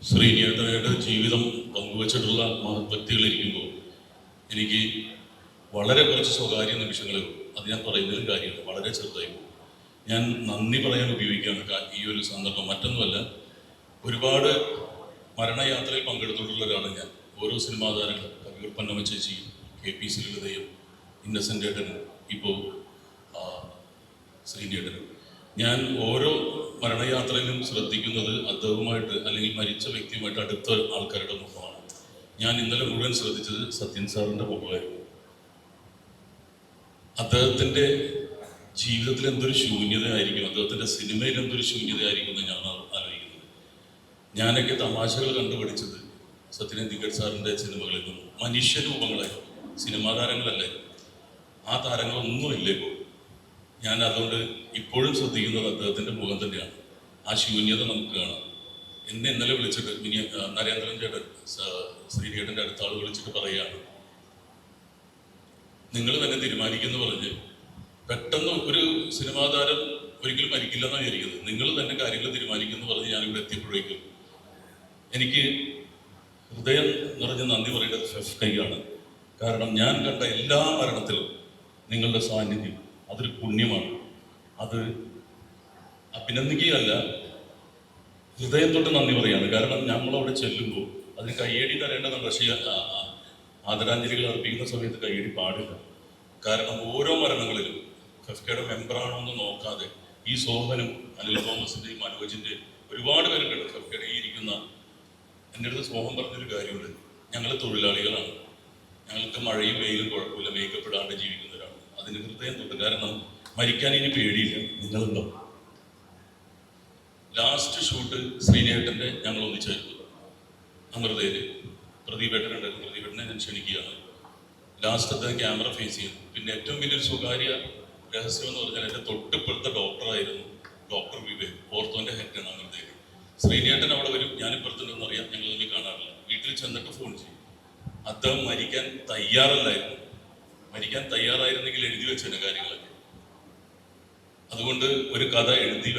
ശ്രീനിയേട്ടനയുടെ ജീവിതം പങ്കുവച്ചിട്ടുള്ള മഹത് വ്യക്തികളിരിക്കുമ്പോൾ എനിക്ക് വളരെ കുറച്ച് സ്വകാര്യ നിമിഷങ്ങളേ ഉള്ളൂ. അത് ഞാൻ പറയുന്നതിലും കാര്യമില്ല, വളരെ ചെറുതായി പോകും. ഞാൻ നന്ദി പറയാൻ ഉപയോഗിക്കുകയാണ് ഈ ഒരു സന്ദർഭം. മറ്റൊന്നുമല്ല, ഒരുപാട് മരണയാത്രയിൽ പങ്കെടുത്തിട്ടുള്ള ഒരാളാണ് ഞാൻ. ഓരോ സിനിമാ താരങ്ങൾ, കവിയൂർ പൊന്നമ്മ ചേച്ചി, KP ലളിതയും, ഇന്നസെൻ്റ് ഏട്ടനും, ഇപ്പോൾ ശ്രീനിയേട്ടനും, ഞാൻ ഓരോ മരണയാത്രയിലും ശ്രദ്ധിക്കുന്നത് അദ്ദേഹവുമായിട്ട് അല്ലെങ്കിൽ മരിച്ച വ്യക്തിയുമായിട്ട് അടുത്ത ആൾക്കാരുടെ മുഖമാണ്. ഞാൻ ഇന്നലെ മുഴുവൻ ശ്രദ്ധിച്ചത് സത്യൻ സാറിൻ്റെ മുഖമായിരുന്നു. അദ്ദേഹത്തിൻ്റെ ജീവിതത്തിൽ എന്തൊരു ശൂന്യതയായിരിക്കും, അദ്ദേഹത്തിൻ്റെ സിനിമയിൽ എന്തൊരു ശൂന്യതയായിരിക്കും എന്ന് ഞാൻ ആലോചിക്കുന്നത്. ഞാനൊക്കെ തമാശകൾ കണ്ടുപിടിച്ചത് സത്യനന്ദിഗഡ് സാറിൻ്റെ സിനിമകളിൽ നിന്നും. മനുഷ്യരൂപങ്ങളായിരുന്നു, സിനിമാ താരങ്ങളല്ലേ. ആ താരങ്ങളൊന്നുമില്ല ഇപ്പോൾ. ഞാൻ അതുകൊണ്ട് ഇപ്പോഴും ശ്രദ്ധിക്കുന്നത് അദ്ദേഹത്തിൻ്റെ മുഖം തന്നെയാണ്. ആ ശൂന്യത നമുക്ക് കാണാം. എന്നെ ഇന്നലെ വിളിച്ചിട്ട് നരേന്ദ്രൻ ചേട്ടൻ, ശ്രീനിയേട്ടൻ്റെ അടുത്ത ആൾ വിളിച്ചിട്ട് പറയുകയാണ്, നിങ്ങൾ തന്നെ തീരുമാനിക്കുന്നു പറഞ്ഞ്. പെട്ടെന്ന് ഒരു സിനിമാ താരം ഒരിക്കലും മരിക്കില്ലെന്നാണ് വിചാരിക്കുന്നത്. നിങ്ങൾ തന്നെ കാര്യങ്ങൾ തീരുമാനിക്കുന്നു പറഞ്ഞ് ഞാനിവിടെ എത്തിയപ്പോഴേക്കും എനിക്ക് ഹൃദയം നിറഞ്ഞ് നന്ദി പറയേണ്ടത് ഫെഫ് കൈയാണ്. കാരണം ഞാൻ കണ്ട എല്ലാ മരണത്തിലും നിങ്ങളുടെ സാന്നിധ്യം അതൊരു പുണ്യമാണ്. അത് അഭിനന്ദിക്കുകയല്ല, ഹൃദയം തൊട്ട് നന്ദി പറയാണ്. കാരണം നമ്മളവിടെ ചെല്ലുമ്പോൾ അതിന് കയ്യടി തരേണ്ടതാണ്. പക്ഷേ ആദരാഞ്ജലികൾ അർപ്പിക്കുന്ന സമയത്ത് കയ്യടി പാടില്ല. കാരണം ഓരോ മരണങ്ങളിലും ഫെഫ്കയുടെ മെമ്പറാണോ എന്ന് നോക്കാതെ ഈ സോഹനും അനിൽ തോമസിൻ്റെയും മനോജിൻ്റെയും ഒരുപാട് പേരുണ്ട്. ഫെഫ്കയുടെ ഈ ഇരിക്കുന്ന എൻ്റെ അടുത്ത് സോഹം പറഞ്ഞൊരു കാര്യമുണ്ട്, ഞങ്ങൾ തൊഴിലാളികളാണ്, ഞങ്ങൾക്ക് മഴയും വെയിലും കുഴപ്പമില്ല, മേക്കപ്പ് ഇടാണ്ട് ജീവിക്കുന്നവരാണ്. അതിന് ഹൃദയം തൊട്ട്. കാരണം മരിക്കാൻ ഇനി പേടിയില്ല. നിങ്ങളുണ്ടോ? ലാസ്റ്റ് ഷൂട്ട് ശ്രീനിയേട്ടൻ്റെ ഞങ്ങൾ ഒന്നിച്ചായിരുന്നു അമൃതയിൽ. പ്രദീപേട്ടനുണ്ടായിരുന്നു. പ്രദീപേട്ടനെ ഞാൻ ക്ഷണിക്കുകയാണ്. ലാസ്റ്റത്തെ ക്യാമറ ഫേസ് ചെയ്യുന്നു. പിന്നെ ഏറ്റവും വലിയൊരു സ്വകാര്യ രഹസ്യം എന്ന് പറഞ്ഞാൽ എൻ്റെ തൊട്ടിപ്പുറത്തെ ഡോക്ടറായിരുന്നു ഡോക്ടർ വിവേക്, ഓർത്തോൻ്റെ ഹെഡാണ് അമൃതയിൽ. ശ്രീനിയേട്ടൻ അവിടെ വരും, ഞാനിപ്പുറത്തുണ്ടെന്ന് അറിയാം, ഞങ്ങൾ തമ്മിൽ കാണാറില്ല. വീട്ടിൽ ചെന്നിട്ട് ഫോൺ ചെയ്യും. അദ്ദേഹം മരിക്കാൻ തയ്യാറല്ലായിരുന്നു. മരിക്കാൻ തയ്യാറായിരുന്നെങ്കിൽ എഴുതി വെച്ചതിൻ്റെ കാര്യങ്ങളൊക്കെ. അതുകൊണ്ട് ഒരു കഥ എഴുതി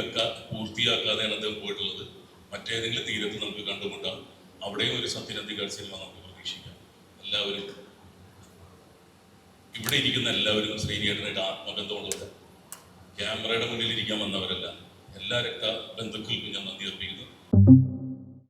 പൂർത്തിയാക്കാതെയാണ് അദ്ദേഹം പോയിട്ടുള്ളത്. മറ്റേതെങ്കിലും തീരത്ത് നമുക്ക് കണ്ടുമുട്ടാം. അവിടെയും ഒരു സത്യനന്ദിഗഡ് സിനിമ നമുക്ക് പ്രതീക്ഷിക്കാം. എല്ലാവരും ഇവിടെ ഇരിക്കുന്ന എല്ലാവരും ശ്രീനിയേട്ടനായിട്ട് ആത്മബന്ധമുള്ളവർ, ക്യാമറയുടെ മുന്നിൽ ഇരിക്കാൻ വന്നവരല്ല. എല്ലാ രക്ത ബന്ധുക്കൾക്കും ഞാൻ നന്ദി അർപ്പിക്കുന്നു.